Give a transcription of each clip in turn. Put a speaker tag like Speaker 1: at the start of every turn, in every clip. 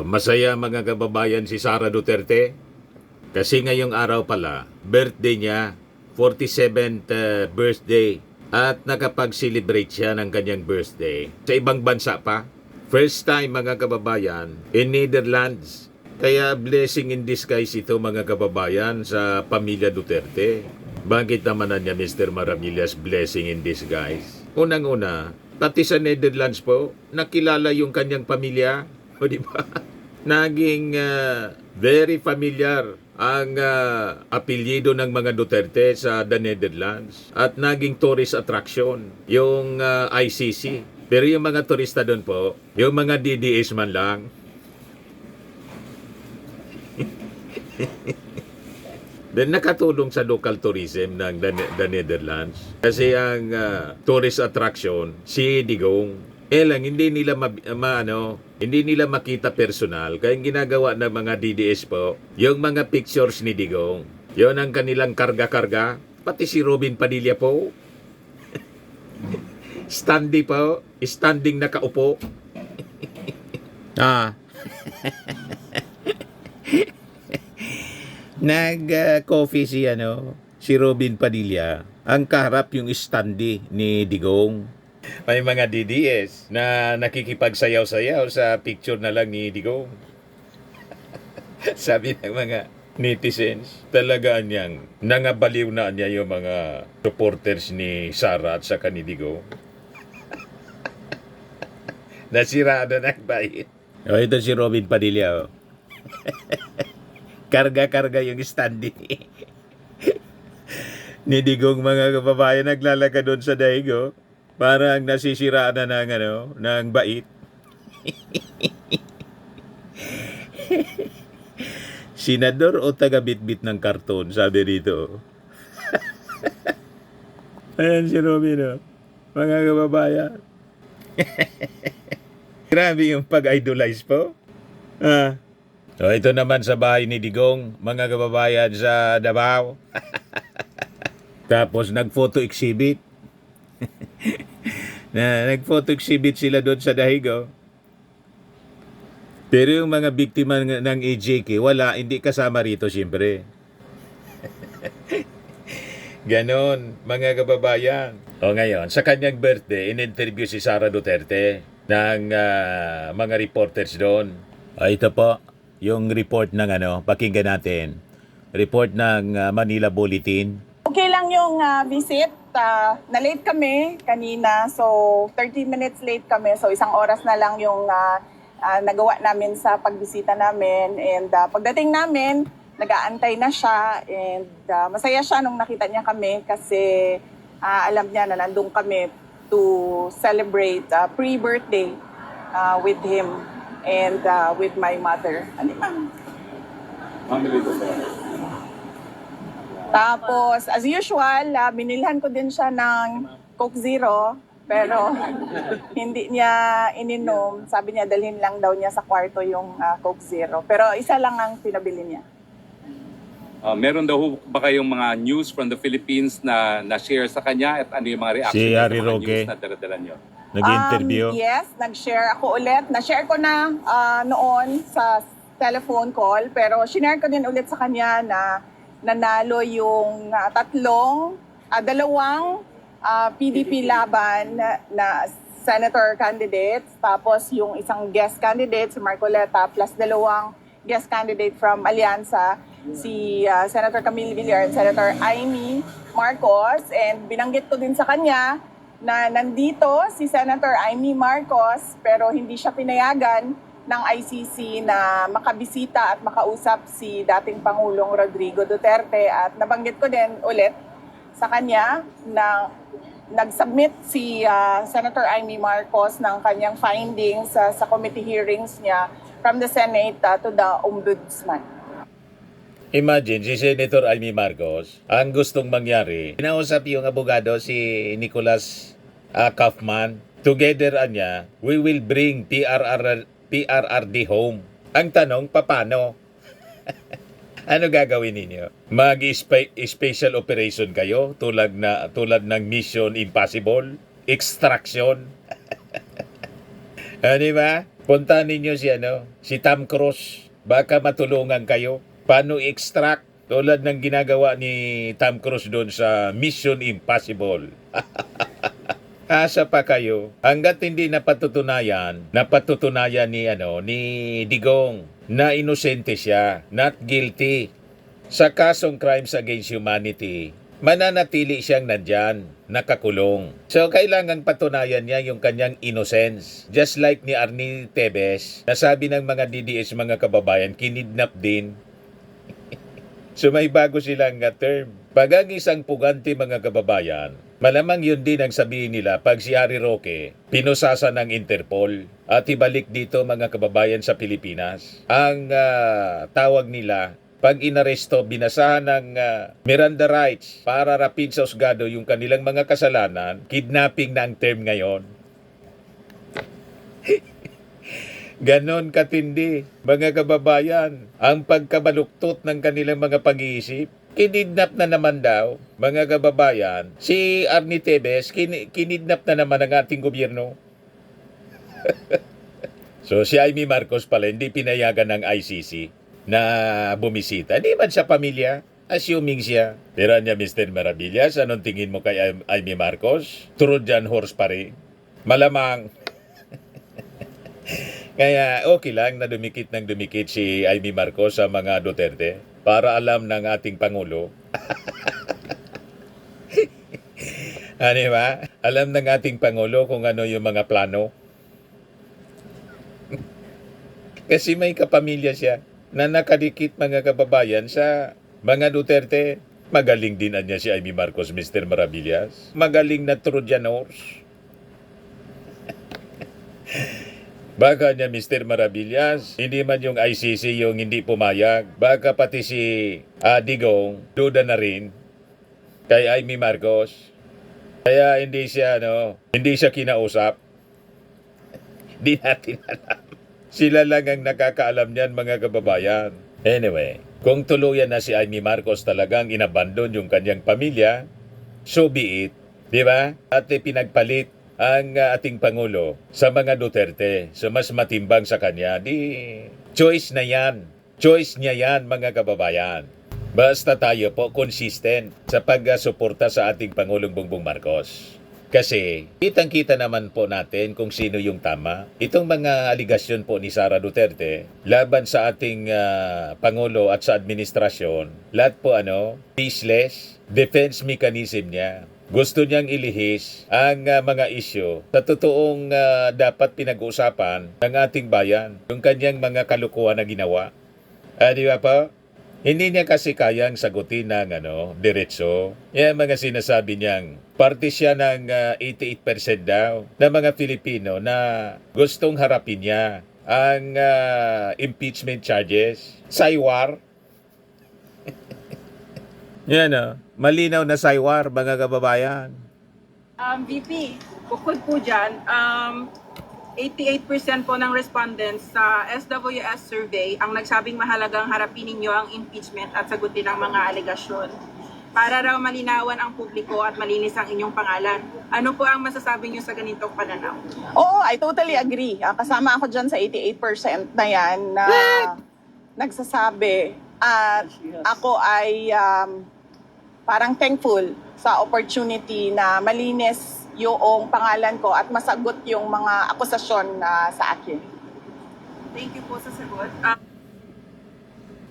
Speaker 1: Masaya mga kababayan si Sara Duterte kasi ngayong araw pala, birthday niya, 47th birthday at nakapag-celebrate siya ng kanyang birthday sa ibang bansa pa. First time mga kababayan in Netherlands. Kaya blessing in disguise ito mga kababayan sa pamilya Duterte. Bakit naman na niya Mr. Maravillas blessing in disguise? Unang-una, pati sa Netherlands po, nakilala yung kanyang pamilya. O di ba? Naging very familiar ang apelyido ng mga Duterte sa the Netherlands at naging tourist attraction yung ICC. Pero yung mga turista doon po, yung mga DDS man lang. Then nakatulong sa local tourism ng the Netherlands. Kasi ang tourist attraction, si Digong. Lang, hindi nila hindi nila makita personal. Kaya yung ginagawa ng mga DDS po, yung mga pictures ni Digong, yon ang kanilang karga-karga. Pati si Robin Padilla po. Standing nakaupo. Nag-coffee si Robin Padilla. Ang kaharap yung standee ni Digong. May mga DDS na nakikipagsayaw-sayaw sa picture na lang ni Digong. Sabi ng mga netizens, talagaan niyang nangabaliw na niya yung mga supporters ni Sara at saka ni Digong. Nasirado na bait. Ito si Robin Padilla. Karga-karga yung standee ni Digong mga kababayan, naglalaka doon sa daig. Parang nasisiraan na ng bait. Senador o taga-bitbit ng karton, sabi rito. Ayan si Robin, mga kababayan. Grabe yung pag-idolize po. So ito naman sa bahay ni Digong, mga kababayan sa Davao. Tapos nag-photo exhibit. Nag-photo exhibit sila doon sa dahigo. Pero yung mga biktima ng AJK, wala, hindi kasama rito siyempre. Ganon, mga kababayan. O ngayon, sa kanyang birthday, in-interview si Sara Duterte ng mga reporters doon. Ito po, yung report ng pakinggan natin. Report ng Manila Bulletin.
Speaker 2: Okay lang yung visit. Na-late kami kanina, so 30 minutes late kami. So isang oras na lang yung nagawa namin sa pagbisita namin. And pagdating namin, nag-aantay na siya. And masaya siya nung nakita niya kami kasi alam niya na nandun kami to celebrate pre-birthday with him and with my mother. Ano ma'am? Tapos, as usual, binilhan ko din siya ng Coke Zero, pero hindi niya ininom. Sabi niya, dalhin lang daw niya sa kwarto yung Coke Zero. Pero isa lang ang pinabili niya.
Speaker 3: Meron daw ba kayong mga news from the Philippines na na-share sa kanya at ano yung mga reaction
Speaker 1: Si
Speaker 3: sa
Speaker 1: Harry
Speaker 3: mga
Speaker 1: Roque
Speaker 3: news na dala-dala niyo?
Speaker 1: nag-interview.
Speaker 2: Yes, nag-share ako ulit. Na-share ko na noon sa telephone call, pero shinare ko din ulit sa kanya na nanalo yung dalawang PDP laban na senator candidates, tapos yung isang guest candidate, si Marcoleta, plus dalawang guest candidate from Alianza, si Senator Camille Villar and Senator Amy Marcos. And binanggit ko din sa kanya na nandito si Senator Amy Marcos pero hindi siya pinayagan ng ICC na makabisita at makausap si dating Pangulong Rodrigo Duterte. At nabanggit ko din ulit sa kanya na nag-submit si Senator Amy Marcos ng kanyang findings sa committee hearings niya from the Senate to the Ombudsman.
Speaker 1: Imagine, si Senator Amy Marcos, ang gustong mangyari, kinausap yung abogado si Nicholas Kaufman. Together niya, we will bring PRRD home. Ang tanong, paano? Ano gagawin ninyo? Mag-special operation kayo tulad ng Mission Impossible? Extraction? Di ba? Puntahan ninyo si Tom Cruise. Baka matulungan kayo. Paano extract tulad ng ginagawa ni Tom Cruise doon sa Mission Impossible. Asa pa kayo hanggat hindi napatutunayan ni Digong na inosente siya, not guilty sa kasong crimes against humanity. Mananatili siyang nandyan, nakakulong. So, kailangan patunayan niya yung kanyang innocence. Just like ni Arnie Tebes, nasabi ng mga DDS mga kababayan, kinidnap din. So, may bago silang term. Pag ang isang puganti mga kababayan, malamang yun din ang sabihin nila pag si Harry Roque, pinusasa ng Interpol at ibalik dito mga kababayan sa Pilipinas. Ang tawag nila, pag inaresto, binasahan ng Miranda rights para rapid sa husgado yung kanilang mga kasalanan, kidnapping na ang term ngayon. Ganon katindi, mga kababayan, ang pagkabaluktot ng kanilang mga pag-iisip. Kinidnap na naman daw, mga kababayan, si Arnie Tebes, kinidnap na naman ang ating gobyerno. So si Amy Marcos pala hindi pinayagan ng ICC na bumisita. Di man sa pamilya, assuming siya. Pero niya, Mr. Maravillas, anong tingin mo kay Amy Marcos? Trojan horse pa rin. Malamang. Kaya okay lang na dumikit si Amy Marcos sa mga Duterte para alam ng ating Pangulo. Ano ba? Alam ng ating Pangulo kung ano yung mga plano. Kasi may kapamilya siya na nakadikit mga kababayan sa mga Duterte. Magaling din niya si Amy Marcos, Mr. Maravillas. Magaling na Trojan horse. Baka niya, Mr. Maravillas, hindi man yung ICC yung hindi pumayag. Baka pati si Digong, duda na rin kay Amy Marcos. Kaya hindi siya kinausap. Di natin alam. Sila lang ang nakakaalam niyan mga kababayan. Anyway, kung tuluyan na si Amy Marcos talagang inabandon yung kanyang pamilya, so be it. Di ba? At pinagpalit ang ating Pangulo sa mga Duterte. So mas matimbang sa kanya. Choice na yan. Choice niya yan mga kababayan. Basta tayo po consistent sa pag-suporta sa ating Pangulong Bongbong Marcos. Kasi kitang-kita naman po natin kung sino yung tama. Itong mga aligasyon po ni Sara Duterte laban sa ating Pangulo at sa administrasyon, lahat po peaceless defense mechanism niya. Gusto niyang ilihis ang mga isyu sa totoong dapat pinag-uusapan ng ating bayan, yung kanyang mga kalukuhan na ginawa. Di ba po? Hindi niya kasi kayang sagutin ng diretso. Yan mga sinasabi niyang parte siya ng 88% daw ng mga Filipino na gustong harapin niya ang impeachment charges. Saywar. Yan malinaw na saywar mga kababayan.
Speaker 4: VP, bukod po dyan, 88% po ng respondents sa SWS survey ang nagsabing mahalagang harapin ninyo ang impeachment at sagutin ang mga alegasyon. Para raw malinawan ang publiko at malinis ang inyong pangalan. Ano po ang masasabi niyo sa ganitong pananaw?
Speaker 2: Oo, I totally agree. Kasama ako dyan sa 88% na yan na nagsasabi. At ako ay parang thankful sa opportunity na malinis yung pangalan ko at masagot yung mga akusasyon sa akin.
Speaker 4: Thank you po sa sagot.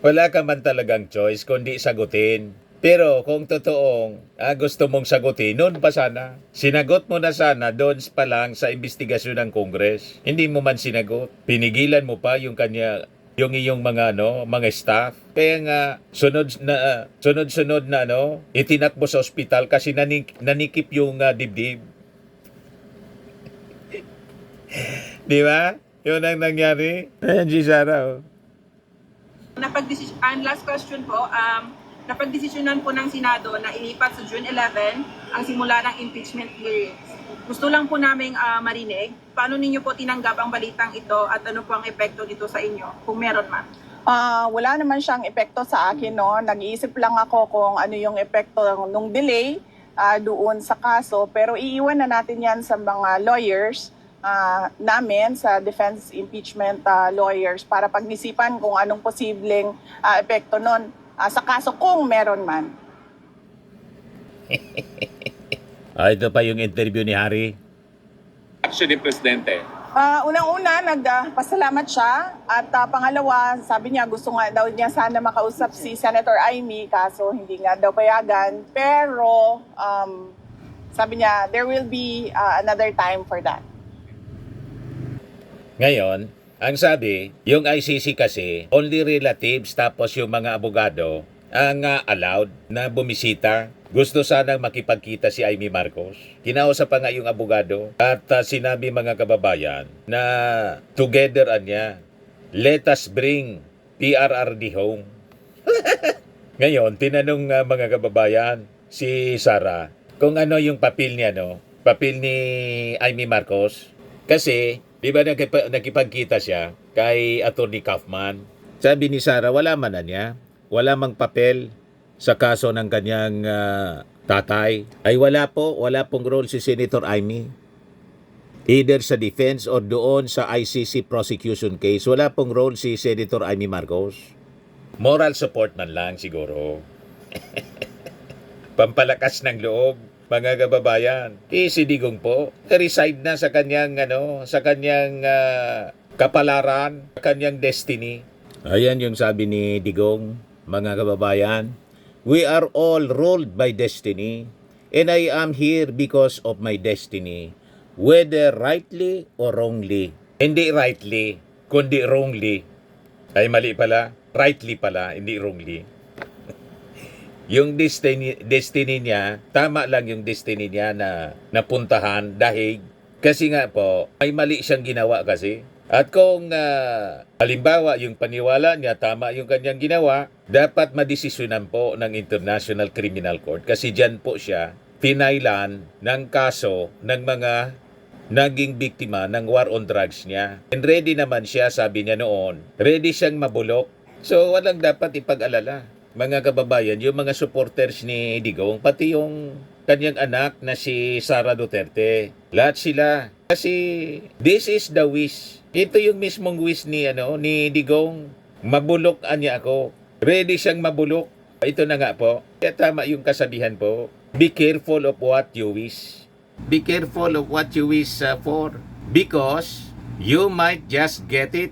Speaker 1: Wala ka man talagang choice kundi sagutin. Pero kung totoong gusto mong sagutin, noon pa sana. Sinagot mo na sana doon pa lang sa investigasyon ng Congress. Hindi mo man sinagot. Pinigilan mo pa yung iyong mga mga staff. Kaya nga sunod-sunod na itinakbo sa ospital kasi nanikip yung dibdib. Di ba? Yun ang nangyari. Ayan si Sarah.
Speaker 4: Last question po, napagdesisyonan po ng Senado na ilipat sa June 11 ang simula ng impeachment hearings. Gusto lang po naming marinig, paano ninyo po tinanggap ang balitang ito at ano po ang epekto dito sa inyo, kung meron man?
Speaker 2: Wala naman siyang epekto sa akin, no? Nag-iisip lang ako kung ano yung epekto nung delay doon sa kaso. Pero iiwan na natin yan sa mga lawyers namin sa defense impeachment lawyers para pag-isipan kung anong posibleng epekto nun sa kaso kung meron man.
Speaker 1: Ito pa yung interview ni Harry.
Speaker 3: Actually, Presidente,
Speaker 2: Unang-una, nagpasalamat siya at pangalawa, sabi niya gusto nga daw niya sana makausap si Senator Amy kaso hindi nga daw payagan. Pero sabi niya there will be another time for that.
Speaker 1: Ngayon, ang sabi, yung ICC kasi, only relatives tapos yung mga abogado ang allowed na bumisita. Gusto sanang makipagkita si Amy Marcos. Kinausap pa nga yung abogado at sinabi mga kababayan na together niya, let us bring PRRD home. Ngayon, tinanong mga kababayan si Sara kung ano yung papel niya, papel ni Amy Marcos. Kasi, di ba nakipagkita siya kay Attorney Kaufman? Sabi ni Sara, wala man na niya. Wala mang papel sa kaso ng kanyang tatay. Ay wala pong role si Senator Amy. Either sa defense or doon sa ICC prosecution case, wala pong role si Senator Amy Marcos. Moral support man lang siguro. Pampalakas ng loob, mga kababayan. Si Digong po, reside na sa kanyang kapalaran, kanyang destiny. Ayan yung sabi ni Digong, mga kababayan. We are all ruled by destiny, and I am here because of my destiny, whether rightly or wrongly. Hindi rightly, kundi wrongly. Ay mali pala, rightly pala, hindi wrongly. Yung destiny niya, tama lang yung destiny niya na napuntahan dahil kasi nga po, ay mali siyang ginawa kasi. At kung halimbawa yung paniwala niya, tama yung kanyang ginawa, dapat madesisyonan po ng International Criminal Court kasi dyan po siya pinailan ng kaso ng mga naging biktima ng war on drugs niya. And ready naman siya, sabi niya noon, ready siyang mabulok. So walang dapat ipag-alala. Mga kababayan, yung mga supporters ni Digong, pati yung kanyang anak na si Sara Duterte, lahat sila. Kasi this is the wish. Ito yung mismong wish ni Digong. Mabulok niya ako. Ready siyang mabulok. Ito na nga po. Kaya tama yung kasabihan po. Be careful of what you wish. Be careful of what you wish for. Because you might just get it.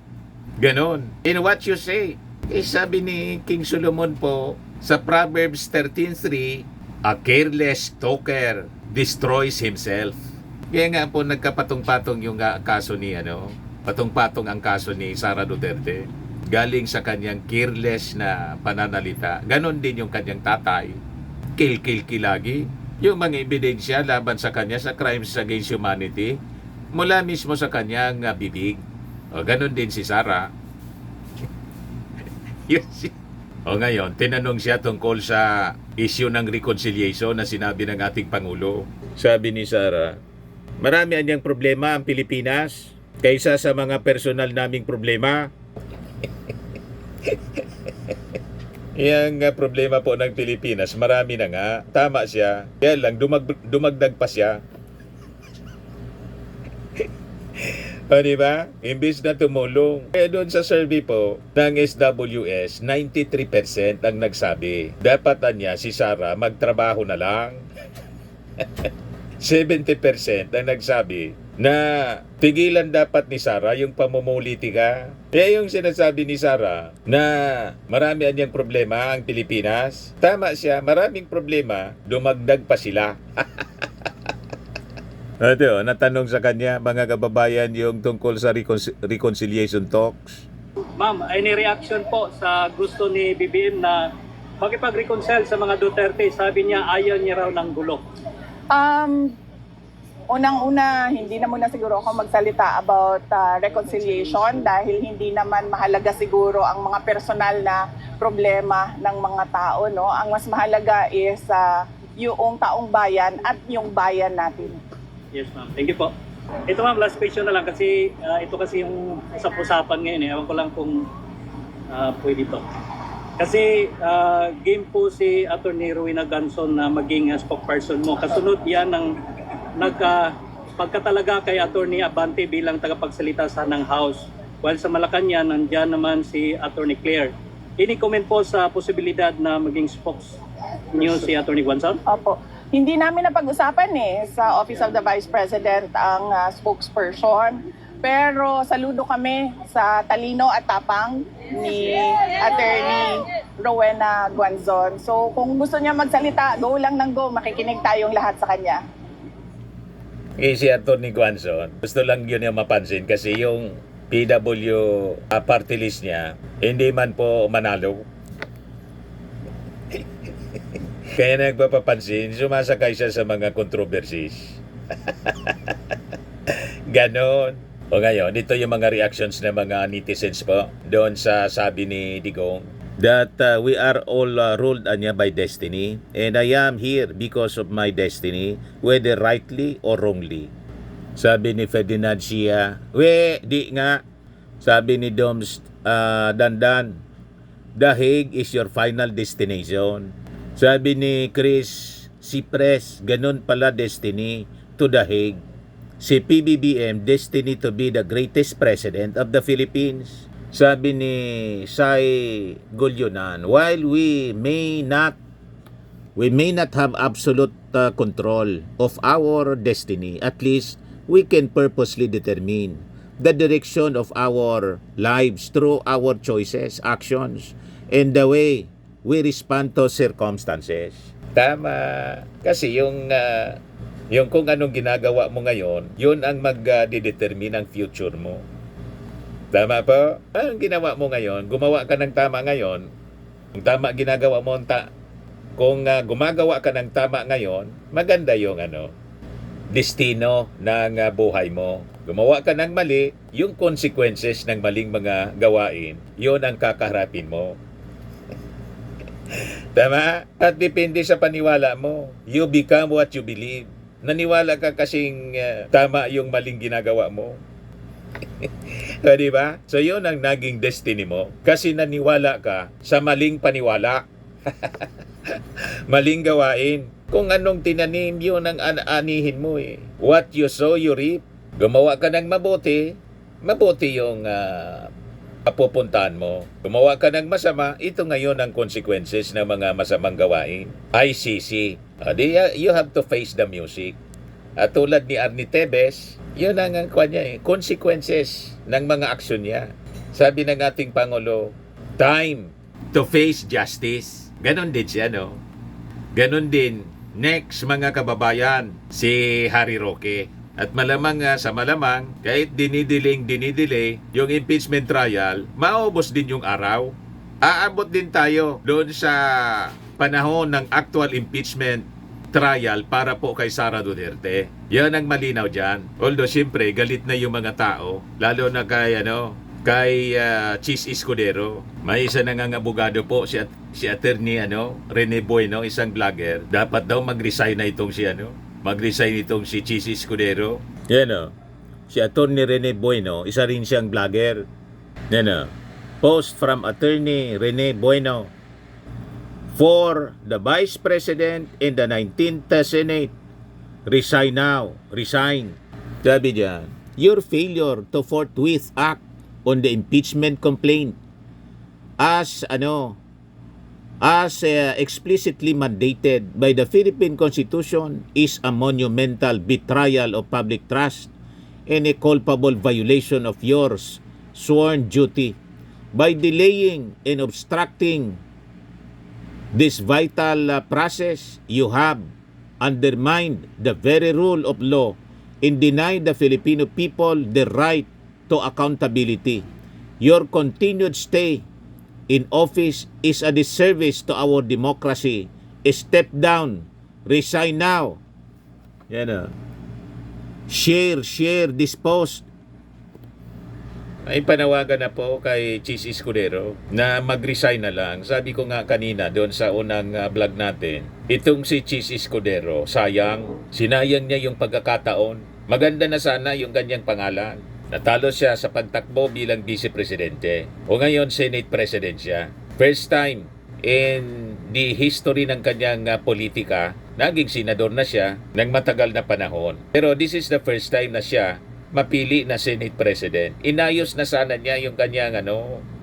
Speaker 1: Ganon. In what you say. Sabi ni King Solomon po sa Proverbs 13:3, a careless talker destroys himself. Kaya nga po nagkapatong-patong yung kaso ni patong-patong ang kaso ni Sara Duterte. Galing sa kanyang careless na pananalita. Ganon din yung kanyang tatay. Kill lagi. Yung mga ebidensya laban sa kanya sa crimes against humanity mula mismo sa kanyang bibig. O ganon din si Sara. Ngayon, tinanong siya tungkol sa issue ng reconciliation na sinabi ng ating Pangulo. Sabi ni Sara, marami anyang problema ang Pilipinas kaysa sa mga personal naming problema. Yang problema po ng Pilipinas, marami na nga. Tama siya. Kaya lang, dumagdag pa siya. Diba? Imbis na tumulong. Kaya doon sa survey po ng SWS, 93% ang nagsabi. Dapat niya si Sara magtrabaho na lang. 70% ang nagsabi na tigilan dapat ni Sara yung pamumulitika. Kaya yung sinasabi ni Sara na marami anyang problema ang Pilipinas, tama siya, maraming problema, dumagdag pa sila. Ito, natanong sa kanya, mga kababayan, yung tungkol sa reconciliation talks.
Speaker 5: Ma'am, any reaction po sa gusto ni BBM na makipag-reconcile sa mga Duterte? Sabi niya, ayaw niya raw ng gulo.
Speaker 2: Unang-una, hindi na muna siguro ako magsalita about reconciliation dahil hindi naman mahalaga siguro ang mga personal na problema ng mga tao. No? Ang mas mahalaga is yung taong bayan at yung bayan natin.
Speaker 5: Yes, ma'am. Thank you po. Ito ma'am, last question na lang kasi ito kasi yung usap-usapan ngayon. Ewan ko lang kung pwede to. Kasi game po si Attorney Rowena Ganson na maging spokesperson mo. Kasunod yan ng pagka talaga kay Attorney Abante bilang tagapagsalita sa ng House, while sa Malacanang nandiyan naman si Attorney Claire. Any comment po sa posibilidad na maging spokes niyo si Attorney Guanzon?
Speaker 2: Opo. Hindi namin napag-usapan sa Office of the Vice President ang spokesperson. Pero saludo kami sa talino at tapang ni Attorney Rowena Guanzon. So kung gusto niya magsalita, go lang ng go. Makikinig tayong lahat sa kanya.
Speaker 1: Si Atty. Guanzon, gusto lang yun yung mapansin kasi yung PW party list niya, hindi man po manalo. Kaya nagpapapansin, sumasakay siya sa mga controversies. Ganon. O ngayon, ito yung mga reactions ng mga netizens po doon sa sabi ni Digong that we are all ruled anya by destiny and I am here because of my destiny, whether rightly or wrongly. Sabi ni Ferdinand Sia, di nga. Sabi ni Doms Dandan, The Hague is your final destination. Sabi ni Chris Cipres, ganun pala destiny to The Hague. Si PBBM, destiny to be the greatest president of the Philippines. Sabi ni Sai Gulyonan, while we may not have absolute control of our destiny, at least we can purposely determine the direction of our lives through our choices, actions, and the way we respond to circumstances. Tama. Kasi yung kung anong ginagawa mo ngayon, yun ang mag-determine ang future mo. Tama po? Anong ginawa mo ngayon? Gumawa ka ng tama ngayon. Kung tama ginagawa mo, kung gumagawa ka ng tama ngayon, maganda yung destino ng buhay mo. Gumawa ka ng mali, yung consequences ng maling mga gawain, yun ang kakaharapin mo. Tama? At depende sa paniwala mo. You become what you believe. Naniwala ka kasing tama yung maling ginagawa mo. So, diba? So, yun ang naging destiny mo. Kasi naniwala ka sa maling paniwala. Maling gawain. Kung anong tinanim, yun ang anihin mo eh. What you sow, you reap. Gumawa ka ng mabuti, mabuti yung pupuntahan mo. Gumawa ka ng masama, ito ngayon ang consequences ng mga masamang gawain. ICC. You have to face the music. At tulad ni Arnie Tebes, yun ang consequences ng mga aksyon niya. Sabi ng ating Pangulo, time to face justice. Ganon din siya, no? Ganon din, next mga kababayan, si Harry Roque. At malamang sa malamang, kahit dinidelay yung impeachment trial, maubos din yung araw. Aabot din tayo doon sa panahon ng actual impeachment trial para po kay Sara Duterte. Yan ang malinaw dyan. Although siyempre, galit na yung mga tao, lalo na kay Chis Escudero. May isa abogado po, si Attorney Rene Bueno, isang vlogger. Dapat daw mag-resign na itong mag-resign itong si Chis Escudero. Yan si Attorney Rene Bueno, isa rin siyang vlogger. Yan post from Attorney Rene Bueno for the Vice President in the 19th Senate. Resign now. Resign. Sabi diyan, your failure to forthwith act on the impeachment complaint as explicitly mandated by the Philippine Constitution is a monumental betrayal of public trust and a culpable violation of your sworn duty. By delaying and obstructing this vital process, you have undermined the very rule of law and denied the Filipino people the right to accountability. Your continued stay in office is a disservice to our democracy. Step down. Resign now. Yan Share this post. Ay panawagan na po kay Chis Escudero na mag-resign na lang. Sabi ko nga kanina doon sa unang vlog natin, itong si Chis Escudero, sinayang niya yung pagkakataon. Maganda na sana yung kanyang pangalan. Natalo siya sa pagtakbo bilang Vice Presidente. O ngayon, Senate President siya. First time in the history ng kanyang politika naging senador na siya ng matagal na panahon. Pero this is the first time na siya mapili na Senate President. Inayos na sana niya yung kanyang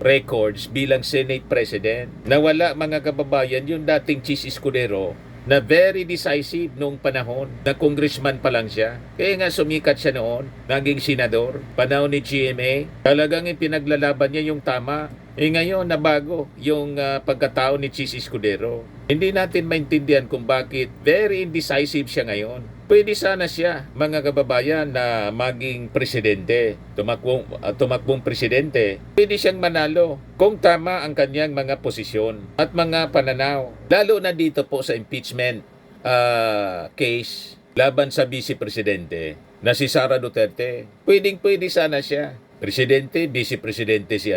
Speaker 1: records bilang Senate President. Nawala, mga kababayan, yung dating Chis Escudero na very decisive noong panahon na congressman pa lang siya. Kaya nga sumikat siya noon, naging senador, panahon ni GMA. Talagang ipinaglalaban niya yung tama. Ngayon nabago yung pagkatao ni Chis Escudero. Hindi natin maintindihan kung bakit very indecisive siya ngayon. Pwede sana siya, mga kababayan, na maging presidente, tumakbong presidente. Pwede siyang manalo kung tama ang kanyang mga posisyon at mga pananaw. Lalo na dito po sa impeachment case laban sa vice presidente na si Sara Duterte. Pwede sana siya. Presidente, vice presidente si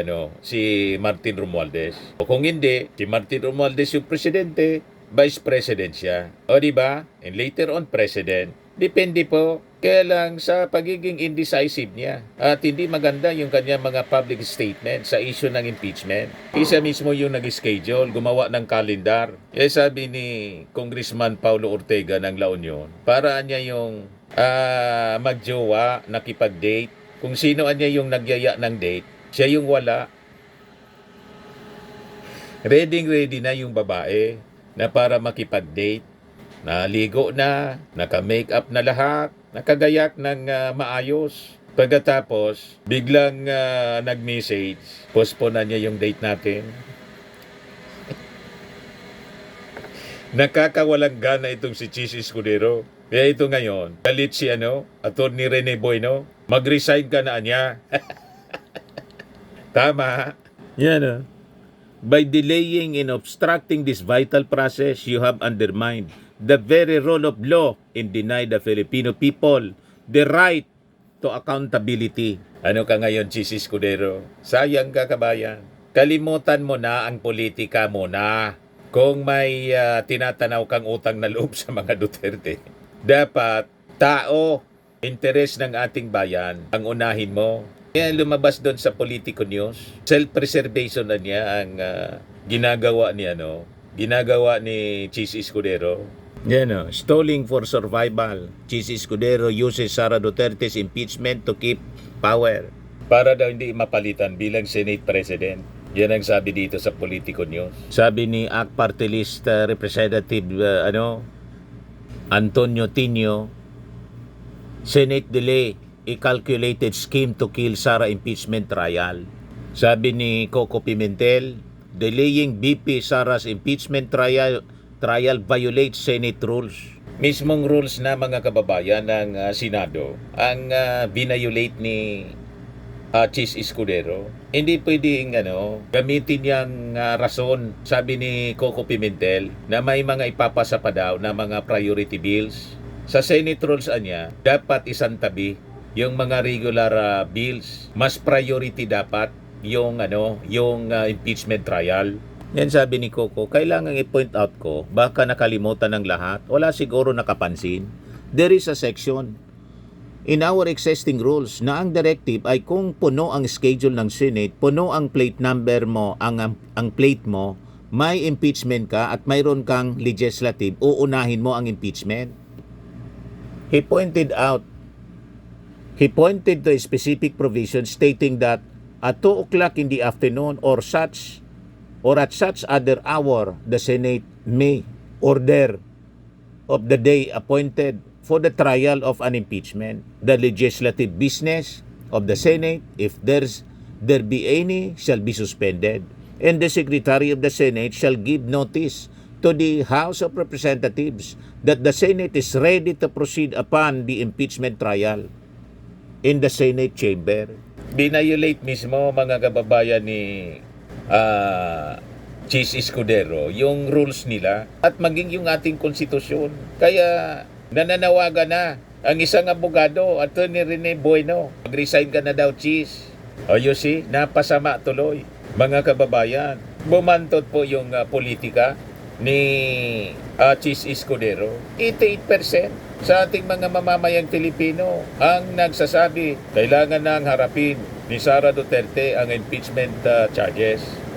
Speaker 1: Martin Romualdez. O kung hindi, si Martin Romualdez yung presidente, vice president siya. O di ba? And later on president. Depende po. Kaya lang sa pagiging indecisive niya at hindi maganda yung kanyang mga public statement sa issue ng impeachment. Isa mismo yung nag-schedule, gumawa ng kalendar. Sabi ni Congressman Paulo Ortega ng La Union, para niya yung magjowa, nakipag-date. Kung sino niya yung nagyaya ng date, siya yung wala. Ready na yung babae na para makipag-date. Naligo na, naka-makeup na lahat, nakagayak ng maayos. Pagkatapos, biglang nag-message, postpone na niya yung date natin. Nakakawalang gana itong si Chis Escudero. Kaya ito ngayon, galit si Attorney Rene Boyno, mag-resign ka na niya. Tama. Yan By delaying and obstructing this vital process, you have undermined the very role of law and denied the Filipino people the right to accountability. Ano ka ngayon, Chis Escudero? Sayang ka, kabayan. Kalimutan mo na ang politika mo na. Kung may tinatanaw kang utang na loob sa mga Duterte, dapat tao, interes ng ating bayan ang unahin mo. Kaya lumabas doon sa Politico News, self-preservation na niya ang ginagawa ni Chis Escudero. Stalling for survival. Chis Escudero uses Sara Duterte's impeachment to keep power. Para daw hindi mapalitan bilang Senate President. Yan ang sabi dito sa Politico News. Sabi ni ACT Party List Representative Antonio Tinio, Senate delay a calculated scheme to kill Sara impeachment trial. Sabi ni Coco Pimentel, delaying BP Sara's impeachment trial violates Senate rules. Mismong rules na, mga kababayan, ng Senado ang binayolate ni Chis Escudero. Hindi pwedeng gamitin niyang rason, sabi ni Coco Pimentel, na may mga ipapasa pa daw na mga priority bills. Sa Senate rules niya, dapat isantabi yung mga regular bills. Mas priority dapat yung impeachment trial. Yan sabi ni Coco, kailangan i-point out ko, baka nakalimutan ng lahat, wala siguro nakapansin. There is a section in our existing rules na ang directive ay kung puno ang schedule ng Senate, puno ang plate number mo, ang plate mo, may impeachment ka at mayroon kang legislative, uunahin mo ang impeachment. He pointed to a specific provision stating that at 2 o'clock in the afternoon or at such other hour, the Senate may order of the day appointed for the trial of an impeachment. The legislative business of the Senate, if there be any, shall be suspended, and the Secretary of the Senate shall give notice to the House of Representatives that the Senate is ready to proceed upon the impeachment trial in the Senate chamber. Binayolate mismo, mga kababayan, ni Chis Escudero yung rules nila at maging yung ating konstitusyon. Kaya nananawagan na ang isang abogado, Attorney Rene Boyno, mag-resign ka na daw, Chis. O you see, napasama tuloy. Mga kababayan, bumantot po yung politika ni Chis Escudero. 88% sa ating mga mamamayang Pilipino ang nagsasabi kailangan nang harapin ni Sara Duterte ang impeachment charges.